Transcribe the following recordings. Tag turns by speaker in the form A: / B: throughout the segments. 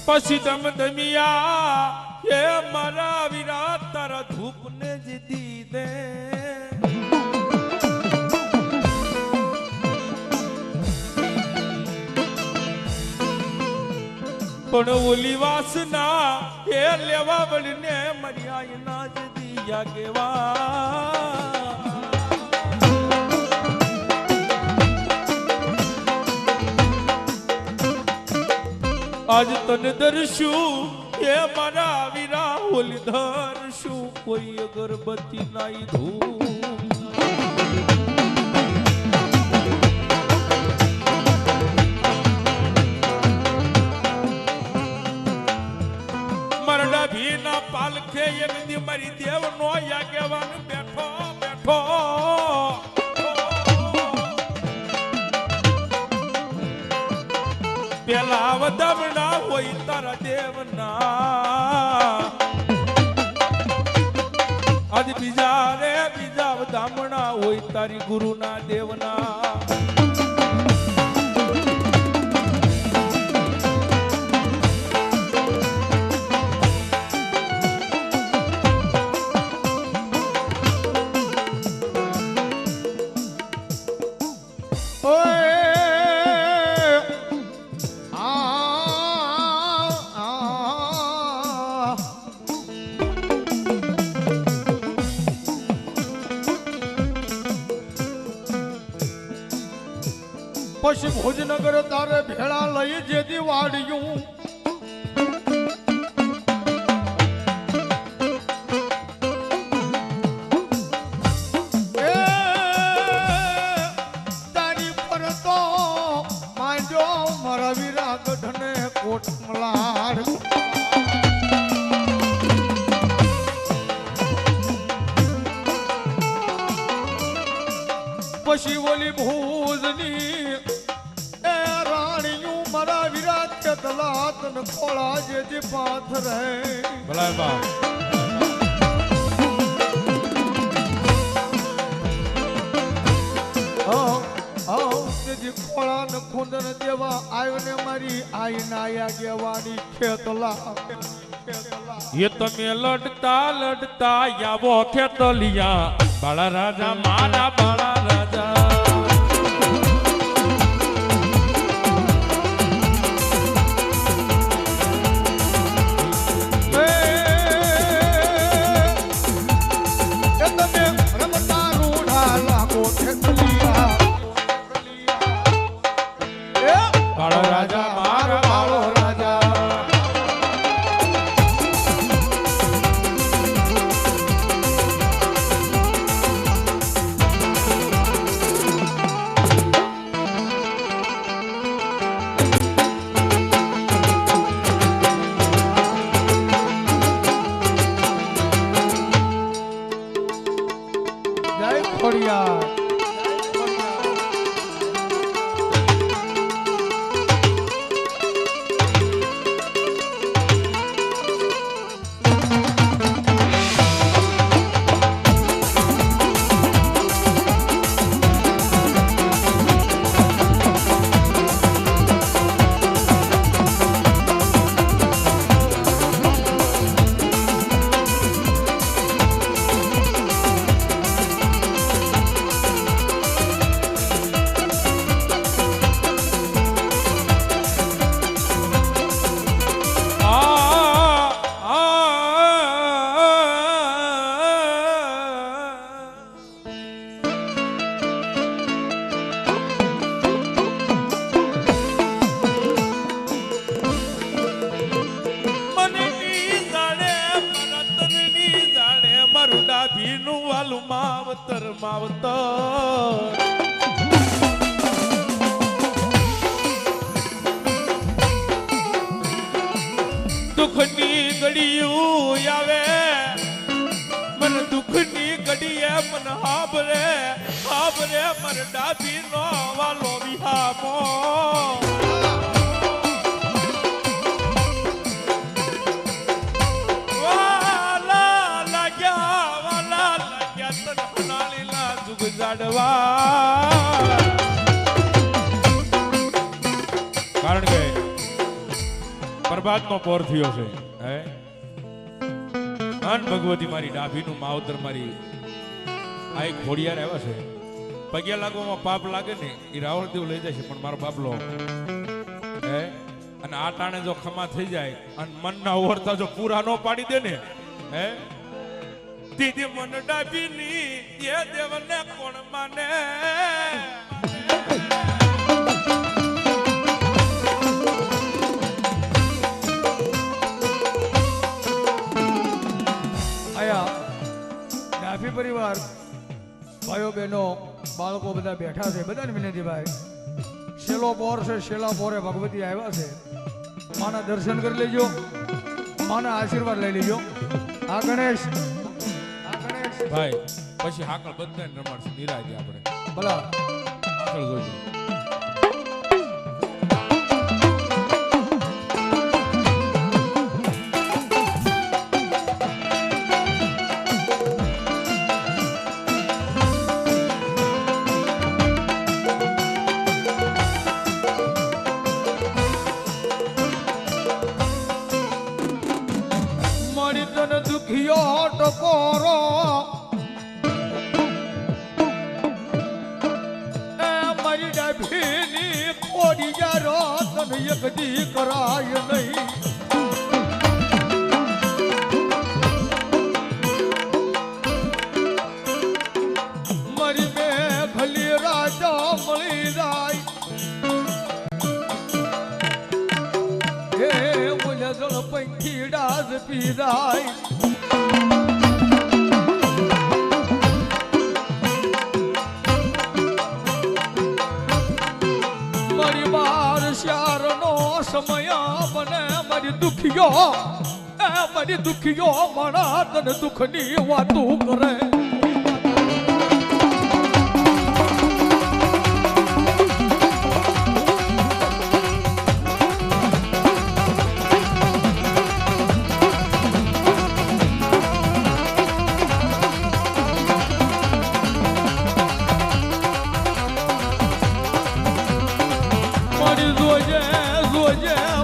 A: પછી ધમધમિયા એ મારા વિરાટ તારા ધૂપને જ દીધે પણ ઓલી વાસના એ લેવા વળને મર્યા ના જ દિયા કેવા આજ તને દર્શું એ મારા વીરા ઓલી ધરશું કોઈ અગરબત્તી નાઈ ધૂમ મરડા ભીના પાલખે એક દી મારી દેવ નો યાગેવાન બેઠો બેઠો પેલા વદમણા હોય તારા દેવના આજ બીજા રે બીજા વદામણા હોય તારી ગુરુના દેવના
B: પછી ભોજનગર તારે ભેળા લઈ જે દિવાળિયું તારી પર તો માંડ્યો મારા વીરા ગઢને કોટ મલાડ પછી ઓલી ભૂજની તલાતન ખોળા જે પાથરે
A: ભલા બા
B: જે ખોળા ને ખુંદન દેવા આવ્યો ને મારી આઈ નાયા ગેવાની ખેતલા
A: એ તમે લડતા લડતા આવો ખેતલિયા બાળા રાજા મારા બાળા રાજા ભીનું વાલું માવતર માવતર દુઃખની ઘડીયું આવે મને દુઃખની ઘડીએ મને હાબરે હાબરે મર ડાબી નો વાલો વિહામો કારણ કે પ્રભાતનો પોર થયો છે હે અન ભગવતી મારી ડાભીનું માવતર મારી આ એક ઘોડિયાર આવ્યા છે પગે લાગવામાં પાપ લાગે ને એ રાવણ દેવ લઈ જાય છે પણ મારો બાબલો હે અને આ ટાણે જો ખમા થઈ જાય અને મનના ઓરતા જો પૂરા ન પાડી દે ને હે દીદી મન ડાભીની એ દેવને કોણ માને
B: ડાભી પરિવાર ભાઈઓ બહેનો બાળકો બધા બેઠા છે બધાને વિનંતી ભાઈ શેલો પોર છે શેલા પોરે ભગવતી આવ્યા છે માના દર્શન કરી લેજો માના આશીર્વાદ લઈ લેજો આ ગણેશ
A: ભાઈ પછી હાકળ બધાને રમાડશે નિરાજે આપણે
B: ભલા
A: હાકળ જોજો
B: દુખિયો ટકોરો એ મારી ડાભીની કોડી જારો તને એક દી કરાય નહીં મારી બે ભલી રાજા મળી જાય હે મુલે જળ પંખી ડાસ પી જાય સમય મને મારી દુખિયો મારા તને દુઃખની વાતું કરે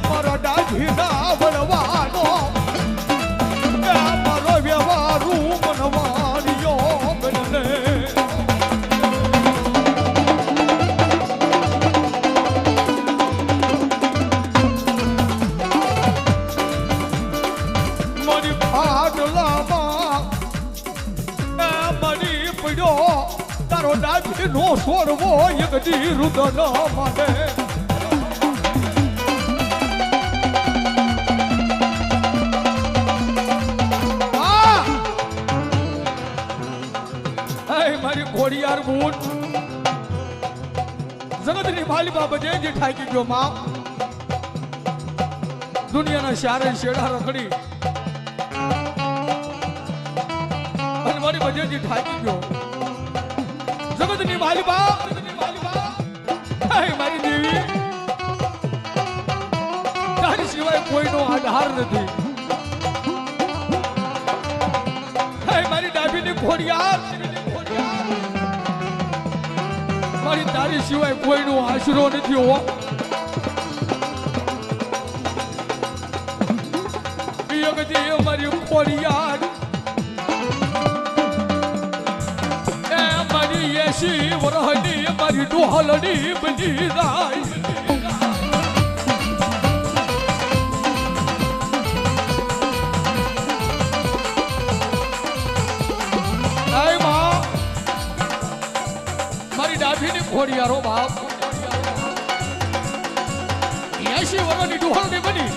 B: મારા ડાભીના વળવાનો મારો વ્યવહારું મનવાણીયો બનને મારી ફાડલામાં મારી પડ્યો તારો ડાભીનો છોડવો એક દી રુદન માટે ઘોડિયાર બૂટ જગતની માલી બાબતે જે ઠાકી ગયો માં દુનિયાના શારે શેડા રખડી અને મારી બજેજી ઠાકી ગયો જગતની માલી બા મારી દેવી તારી સિવાય કોઈનો આધાર નથી મારી ડાભીની ઘોડિયાર મારી તારી સિવાય કોઈનો આશરો નથી હો મારી ખોડિયાર એ મારી 80 વર્ષની મારી ડોહલની બની જાય ઘોડિયારો બાપ 80 વર્ષની ડોહલની બની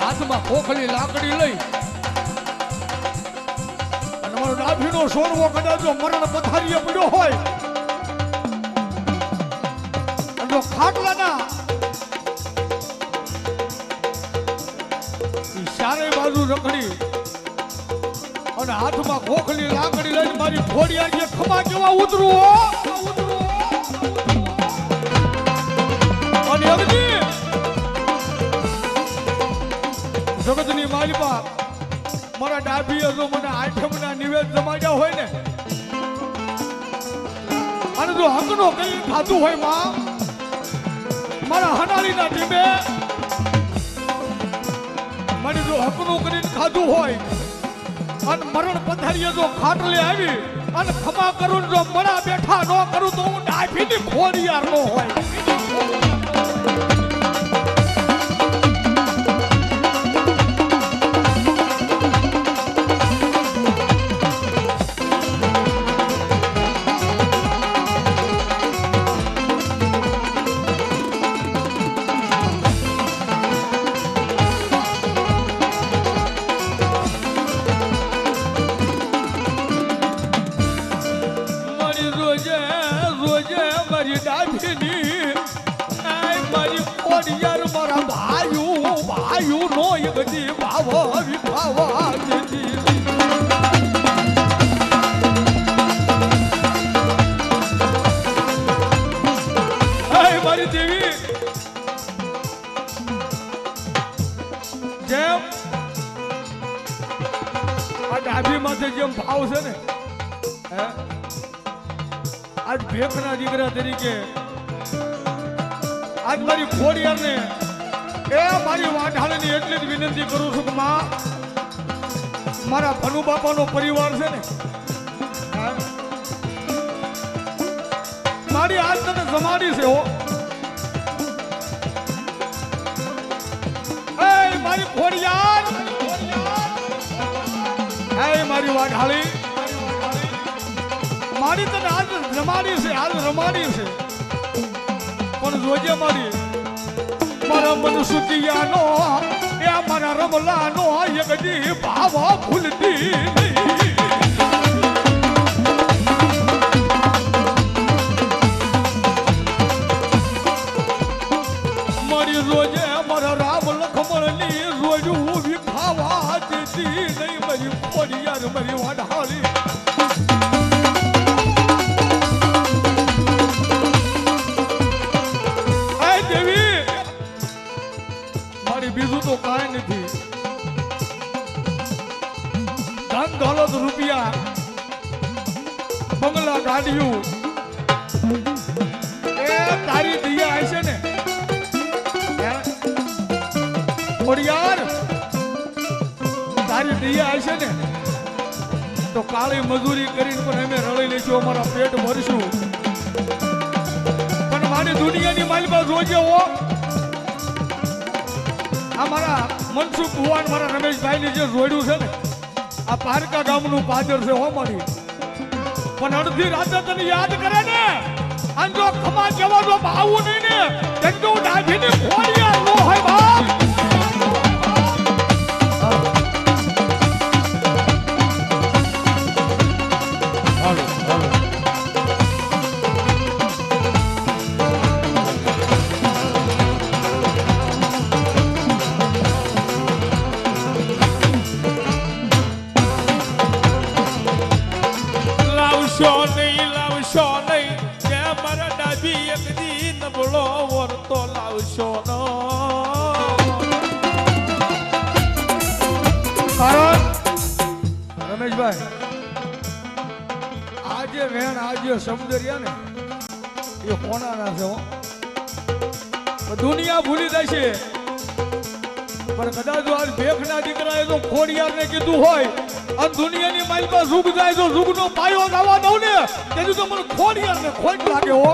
B: હાથમાં ખોખલી લાકડી લઈ અને મારો ડાભીનો સોરવો કદાચ મરણ પથારીએ પડ્યો હોય અને ખાટલાના ચારે બાજુ રખડી અને હાથમાં ખોખલી લાકડી લઈને મારી ઘોડિયાર જે ખમા કેવા ઉતરું અને અગજી જગતની માલિકા મારા ડાભીએ જો મને આઠમના નિવેદ જમાડ્યા હોય ને અને જો હકનો કઈ ખાધું હોય માં મારા હનાળીના ટીમે મને જો હકનું કરીને ખાધું હોય અને મરણ પથારીએ જો ખાટલે આવી અને ખમા કરું ને જો મણા બેઠા ન કરું તો હું ડાભીની ખોડિયાર નો હોય. જેમ ભાવ છે ને આજ ભેખના દીકરા તરીકે આજ મારી ખોડિયાર ને એ મારી વાઢાળની એટલી જ વિનંતી કરું છું કે માં મારા ભનુ બાપાનો પરિવાર છે ને મારી આજ તને જમાડી છે હો. એ મારી ખોડિયાર મારી વાઢાળી મારી તને આજ રમાડી છે આજ રમાડી છે પણ જોજે મારી મારા મન સુતિયાનો એ મારા રમલાનો એક દી ભાવ ભૂલતી નહીં. મારી રોજે મારા રામ લખમણની રોજું વિખાવા દેતી નહીં મારી ખોડિયાર મારી વાઢાળી. બીજું તો કાંઈ નથી. ધન દોલત રૂપિયા બંગલા ગાડીઓ એ તારી દિયા હશે ને ખોડિયાર તારી દિયા હશે ને તો કાળી મજૂરી કરીને પણ અમે રળી લઈશું અમારા પેટ ભરશું. પણ મારી દુનિયાની માલમાં જોજે હો આ મારા મનસુખ ભુવાન મારા રમેશભાઈની જે જોડ્યું છે ને આ પારકા ગામનું પાદર છે હો મારી. પણ અડધી રાતે તને યાદ કરે ને અને જો ખમા કેવા જો આવું નહીં ને એકદમ ડાભીની ખોડિયાર નો હોય બાપ. રમેશભાઈ આજે વેણ આજે શબ્દ રહ્યા ને એ કોનાના છે હો. દુનિયા ભૂલી જાય છે પણ કદાચ આજ ભેખના દીકરાએ જો ખોડિયારને કીધું હોય અને દુનિયાની માલમાં ઝુગ જાય તો ઝુગનો પાયો ગાવા દઉં ને તેથી તો મને ખોડિયારને ખોટ લાગે હો.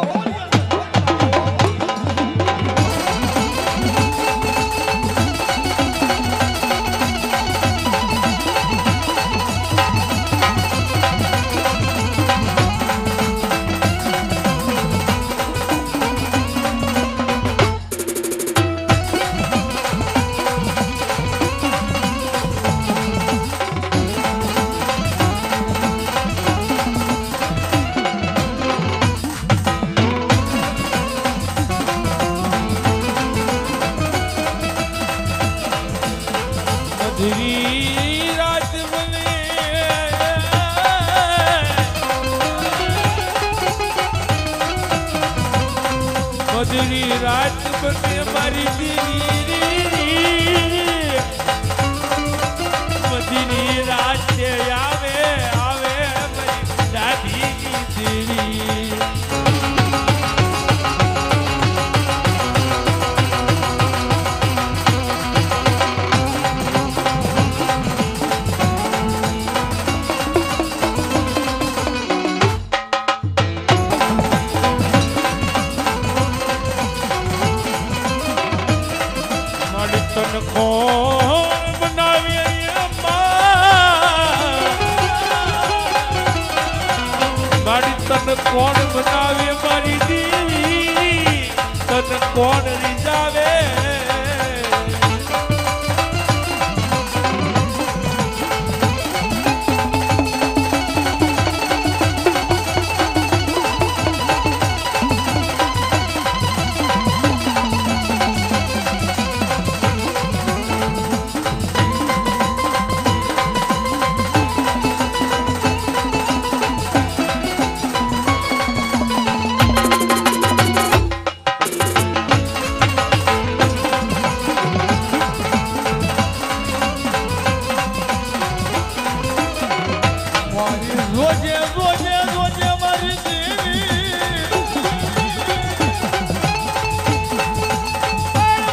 A: મધુરી રાત બને મારી દીની મધુરી રાત આવે આવે મારી દાદીની દીની. બનાવે મારી દેવી તને કોણ રીઝાવે રોજે રોજે રોજે મારી દેવી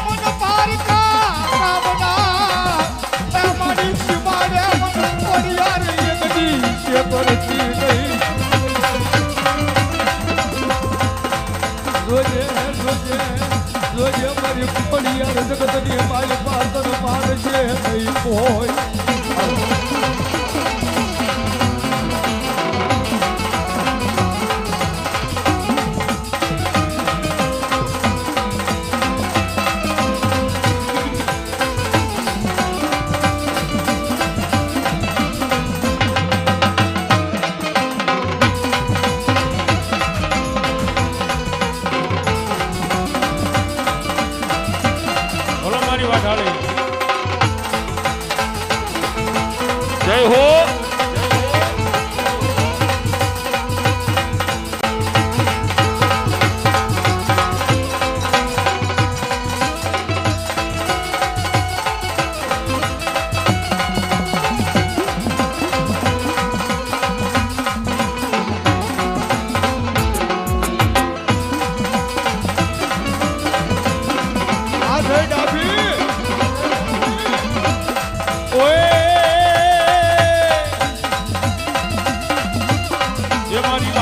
B: મન પારકા કામના મારી શિવારે મન પરિયાર એકડી છે પરતી નહીં રોજે રોજે રોજે મારી પરિયાર જગતની મારી પાતર પાડ છે નહીં હોય
A: જય હો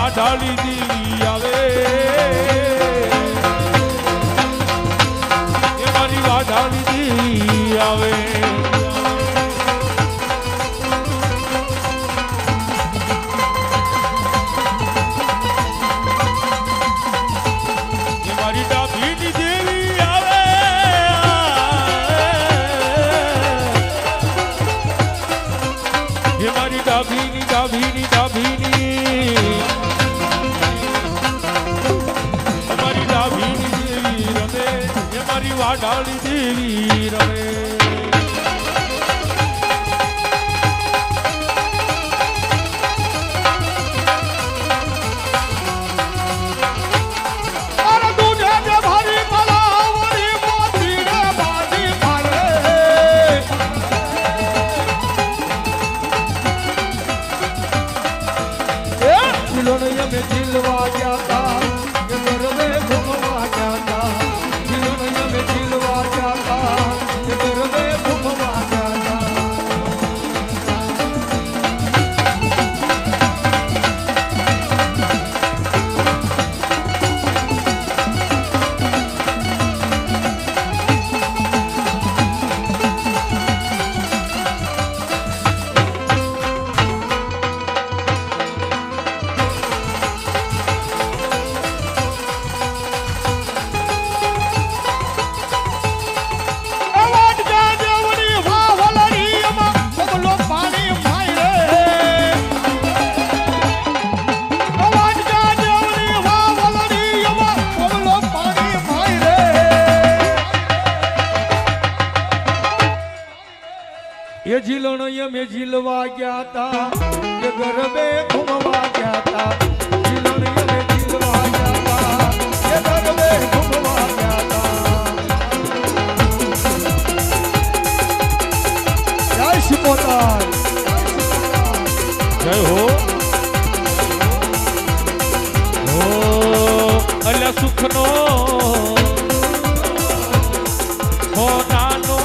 A: વાઢાળી દેવી આવે એ મારી વાઢાળી દેવી આવે એ મારી ડાભીની દેવી આવે એ મારી ડાભીની ડાભીની ડાભીની વાઢાળી દેવી રમે
B: મારા દૂધે જે ભરી મલાવરી મોતી રે બાજી મારે એ દિલોને મે દિલવા ગયા તા કે ગરબે ઘૂમવા ગયા તા દિલવા જાતા ગરબે ઘૂમવા જાતા ये झिलण में झिलवा गया था ये गरबे घूमवा गया था झिलण में झिलवा गया था ये गरबे घूमवा गया था जय शिकोतर
A: जय हो अल्लाह सुखनो हो नानो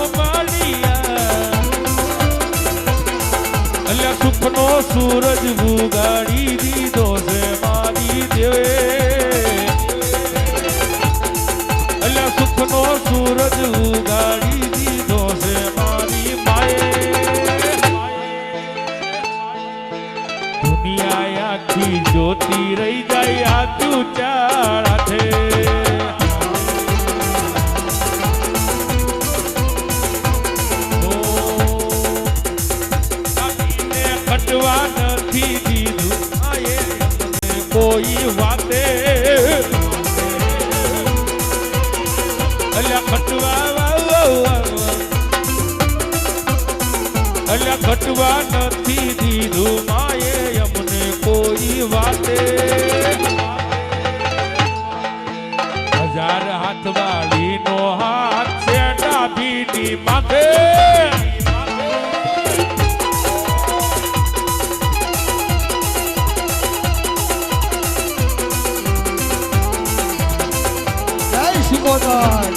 A: सुखनो सूरज बुगाड़ी दीदो से मारी देवे अल्लाह सुखनो सूरज बुगाड़ी दीदो से मारी माए दुनिया आखी ज्योति रही जाए હાચું ચાળા છે ખટવા નથી દીધું આયે અમને કોઈ વાતે અલ્યા ખટવા અલ્યા ખટવા નથી દીધું માએ અમને કોઈ વાતે 1000 હાથવાળીનો હાથ છે ડાભીની માથે
B: શિકોતર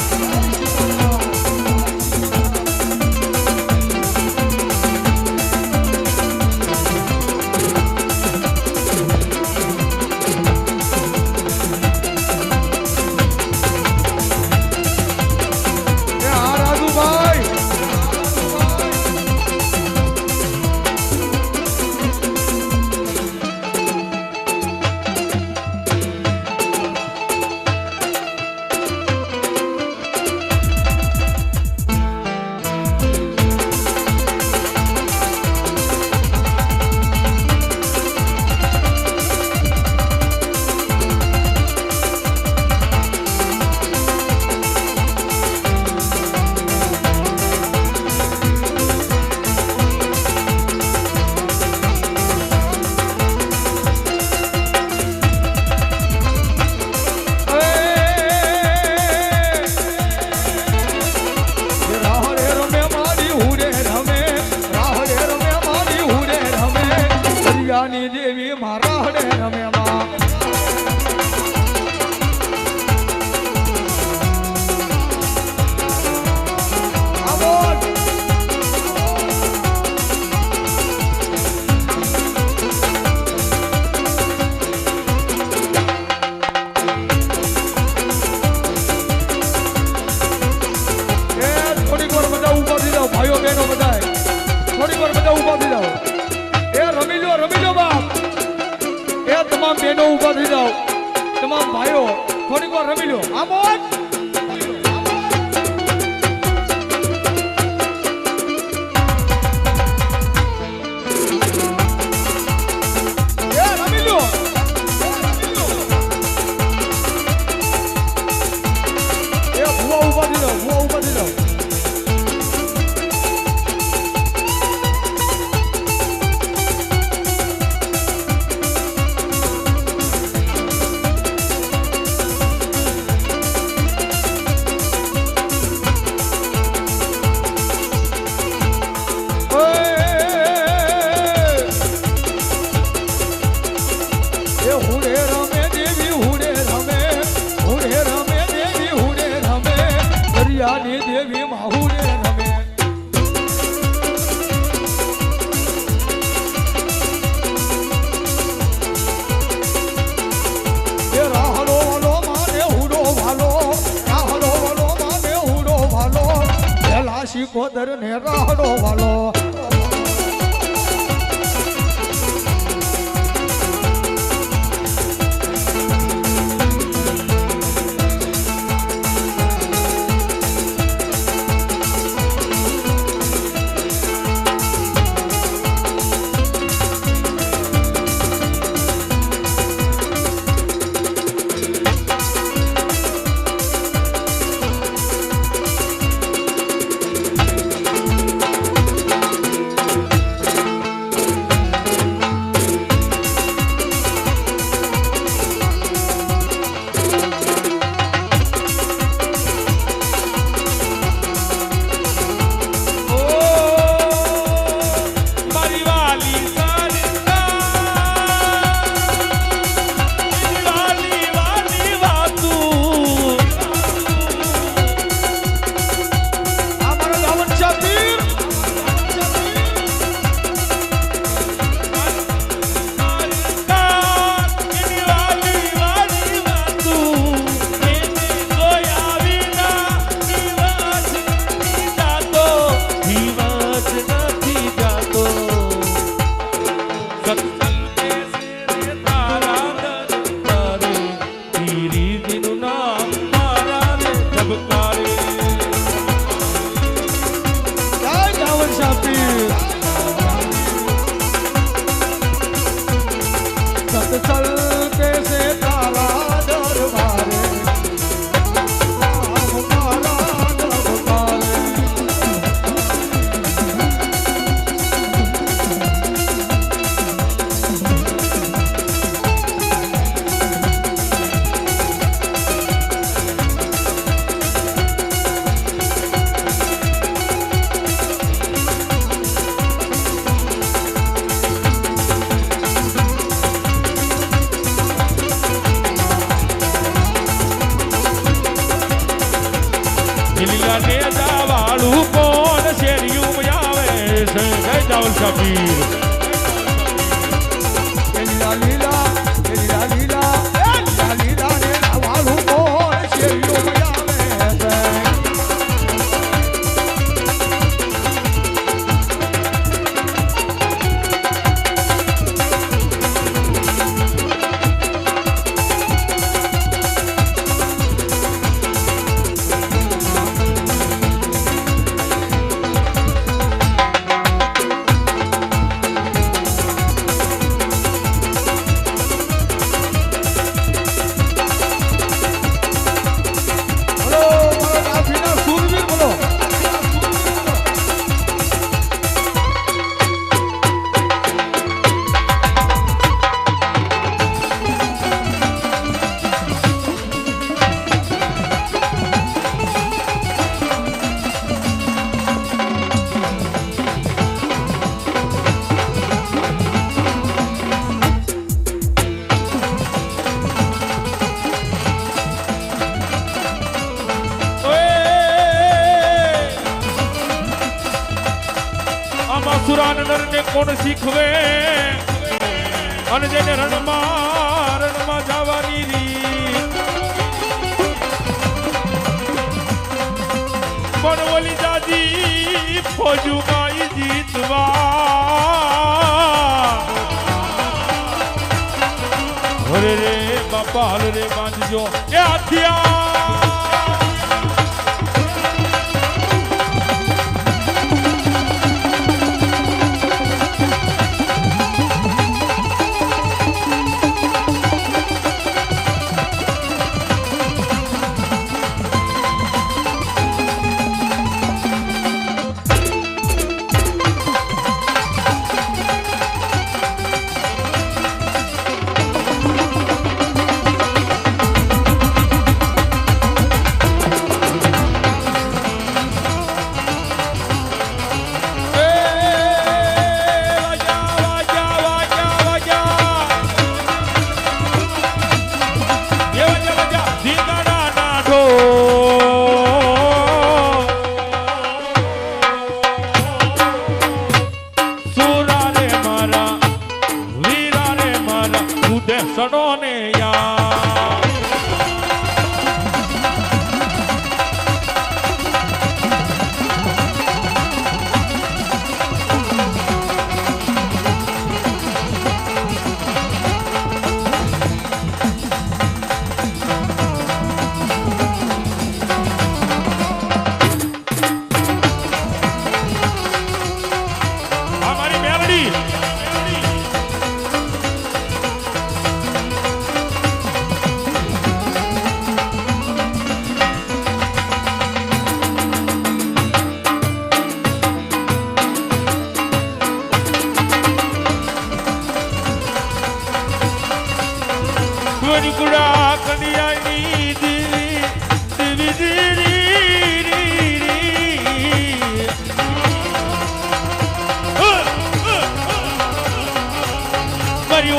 B: દેવી મારા હડે રમે માં થોડીક વાર બધા ઉભા થઈ જાઓ ભાઈઓ બહેનો બધા થોડીક વાર બધા ઉભા થઈ જાઓ રમી લો બાપ એ તમામ બહેનો ઉભા થઈ જાઓ તમામ ભાઈઓ થોડીક વાર રમી લો આમોદ રમી લો એ ભૂવા ઉભા થઈ જાઓ દેવી માહુરે રમે એ રાહલો વાલો માને હુડો ભાલો રાહલો વાલો માને હુડો ભાલો પેલા શિકોતર ને રાહડો વાલો
A: લીલા ને જાવાળું કોણ શેરિયું આવે છે જય જાવલ સાબીર
B: લીલા લીલા લીલા લીલા લીલા લીલા ને વાળું કોણ શેરીઓ આવે છે
A: સુરાન નરને કોણ શીખવે અને જેને રણમાં જવાની રીત પણ ઓલી દાદી ફોજુમાં જીતવા અરે રે બાપા હાલ રે બાંધજો એ હથિયાર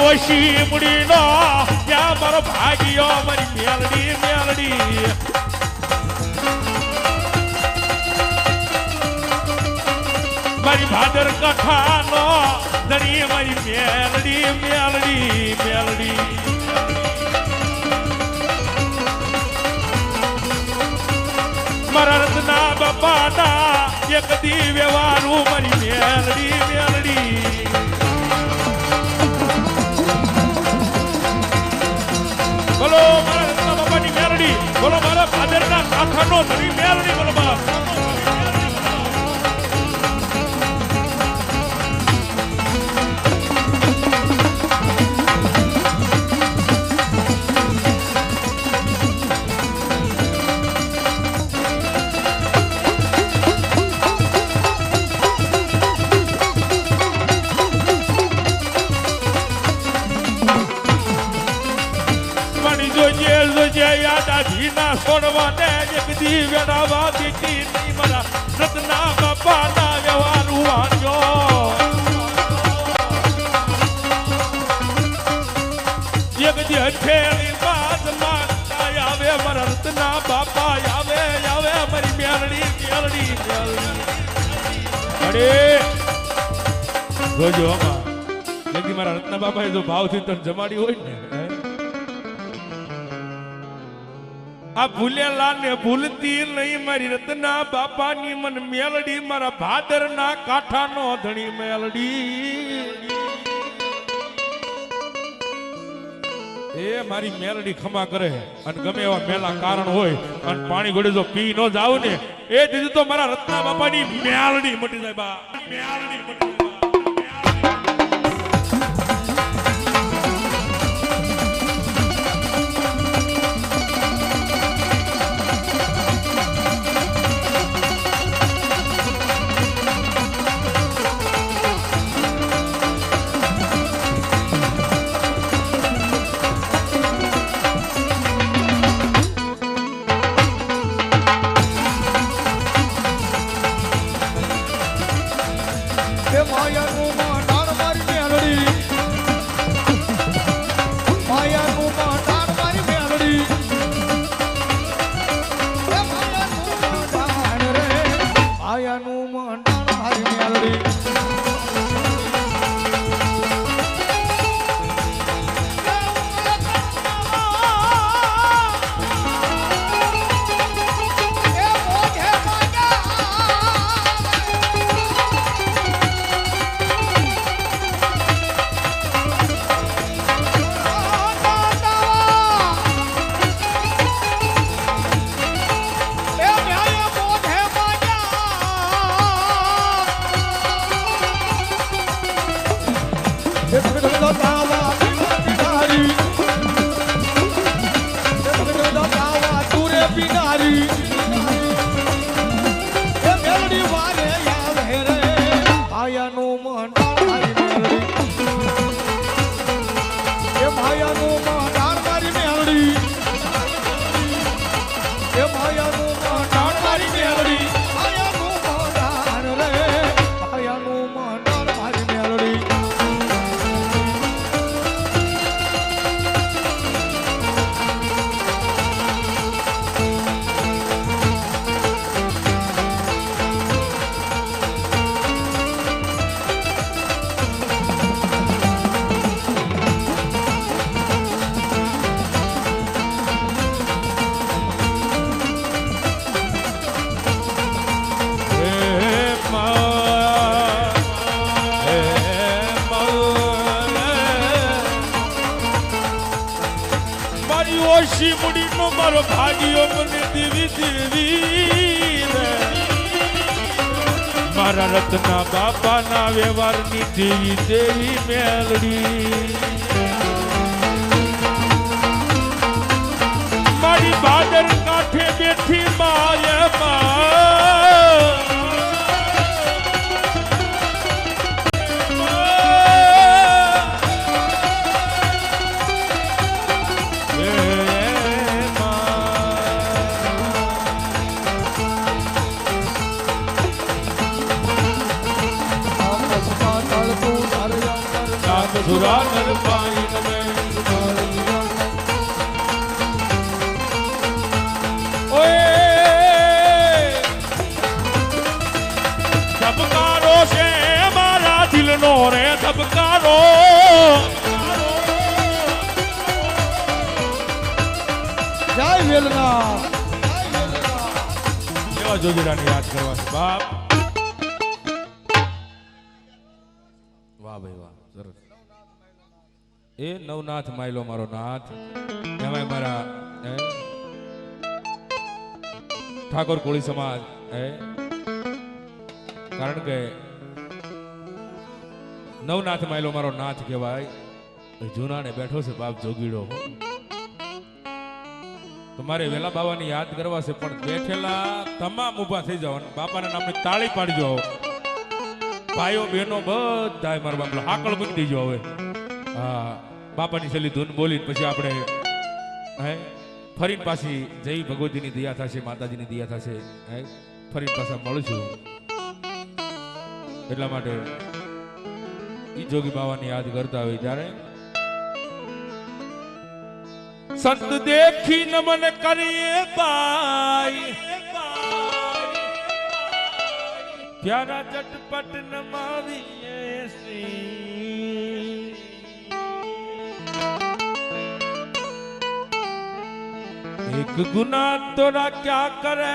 A: ઓશી મુડી નો ત્યાં મારો ભાગ્યો મારી મેલડી મેલડી મારી ભાદર કથાનો ધણી મારી મેલડી મેલડી મેલડી મારા રત્ના બાપાના એક દી વ્યવહારું મારી મેલડી મેલડી બોલો મારા રત્ના બાપાની મેલડી બોલો મારા ભાદરના કાંઠાનો ધણી મેલડી બોલો બાપ છોડવાને એક દી વેડાવા દીધી નહીં મારા રત્ના બાપાના વ્યવહાર વાંચો એક દી હથેળી બાદ માં આવે મારા રત્ના બાપા આવે આવે મારી જોજો આમાં લેકી મારા રત્ના બાપાએ જો ભાવથી તને જમાડી હોય ને હે? આ ભૂલેલા ને ભૂલતી નહીં મારી રત્ના બાપાની મન મેલડી મારા ભાદરના કાંઠાનો ધણી મેલડી એ મારી મેલડી ખમા કરે અને ગમે એવા મેલા કારણ હોય અને પાણી ગોળે જો પી ન જાવ ને એ દીધું તો મારા રત્ના બાપાની મેલડી મટી જાય બા મેલડી મટી જાય. મારો ભાગ્યો મને દેવી દેવી મારા રત્ના બાપાના વ્યવહારની દેવી દેવી મેલડી મારી બાદર કાંઠે બેઠી સુરા નર પાઈ નમે ઓય ધબકારો છે મારા દિલનો રે ધબકારો
B: જય વેલના
A: એવા જોગીરાની યાદ કરવા છે બાપ વાહ ભાઈ વાહ સરસ એ નવનાથ માયલો મારો નાથ એમાં મારા ઠાકોર કોળી સમાજ કારણ કે નવનાથ માયલો મારો નાથ કહેવાય જૂનાને બેઠો છે બાપ જોગીડો તમારે વેલા બાવાની યાદ કરવા છે પણ બેઠેલા તમામ ઊભા થઈ જાવ અને બાપાના નામની તાળી પાડજો ભાઈઓ બહેનો બધા મારા બાપલો હાકળ મૂકી દેજો હવે હા બાપાની છેલ્લી ધૂન બોલી પછી આપણે ફરી પાછી જય ભગવતીની દયા થશે માતાજીની દયા થશે ફરી પાછા મળશું એટલા માટે ઈ જોગી બાવાની યાદ કરતા હોય ત્યારે સંત દેખી નમન કરીએ બાઈ प्यारा चटपट नमाविए श्री एक गुना तोरा क्या करे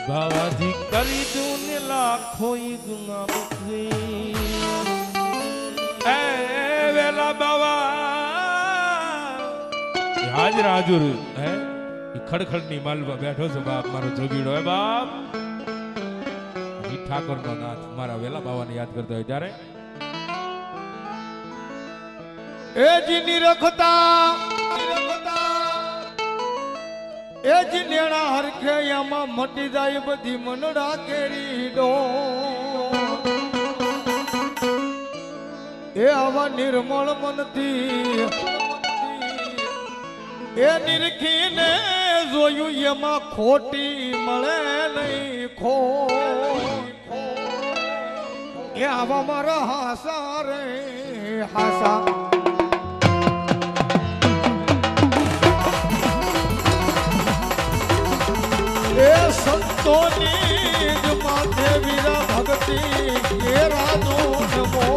A: बाबा जी करी दूने लाखों ही गुना बकरी ए वेला बाबा आज राजुर है खड़खड़ नी मालवा बैठो छे बाप मारो जोगीड़ो है बाप ठाकुर नो नाथ मारा वेला बाबा ने याद करता है ત્યારે
B: એ જીની રખતા એ જીનેણા હરખે યામાં મટી જાય બધી મનડા કેરી ડો એ આવા નિર્મળ મનથી એ નિરખીને જોયું એમાં ખોટી મળે નહીં ખો એ આવા મારા હાસા રે હાસા એ સંતોની જ માથે વીરા ભક્તિ ઘેરા નો નમો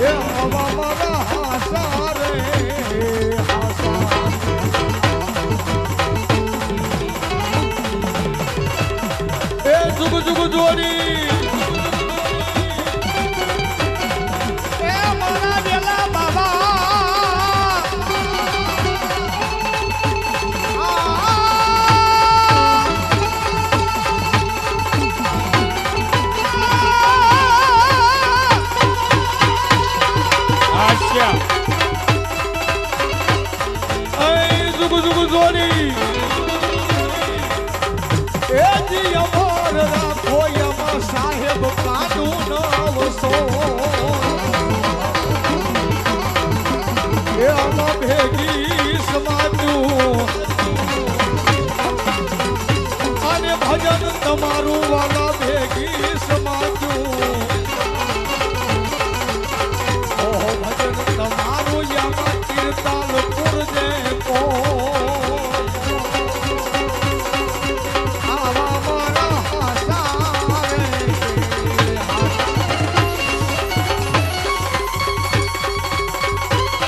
B: એ આવા મારા હાસા રે હાસા એ જુગ જુગ જોડી એ મારા વેલા બાબા जुग जुग जोड़ी ए जी अमर राखो यमा साहेब कानून वसो ए अमा भेगी समाजू अने भजन तमारू वाला भेगी समाजू ओहो भजन तमारू यमा कीर्तनपुर जे को आवा मारा हासा रे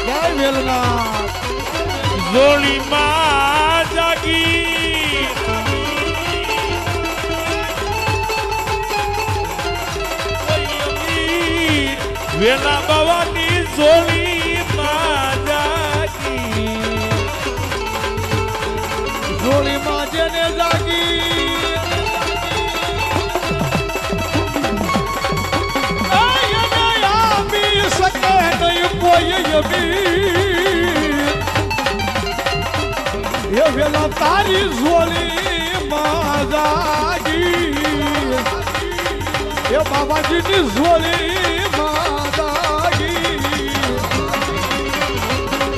B: जय वेलनाथ
A: जोड़ी मां जागी वेला बाबानी जोड़ी मां जागी
B: जोड़ी मां जेने जागी आयने आमी सके नहीं कोई यमी ये वेला तारी जोड़ी मां जागी ये बाबा जी की जोड़ी मां जागी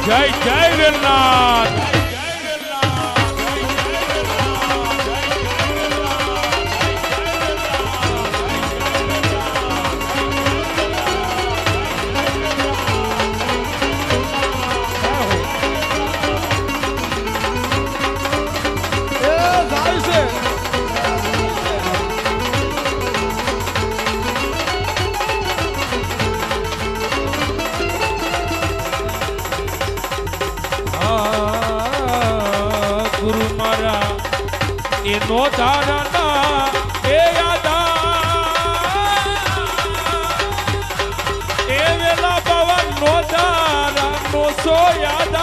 A: जय जय वेलनाथ गुरु मारा एनो धारणा ए यादा ए वेला बाबा नो धारा नो सो यादा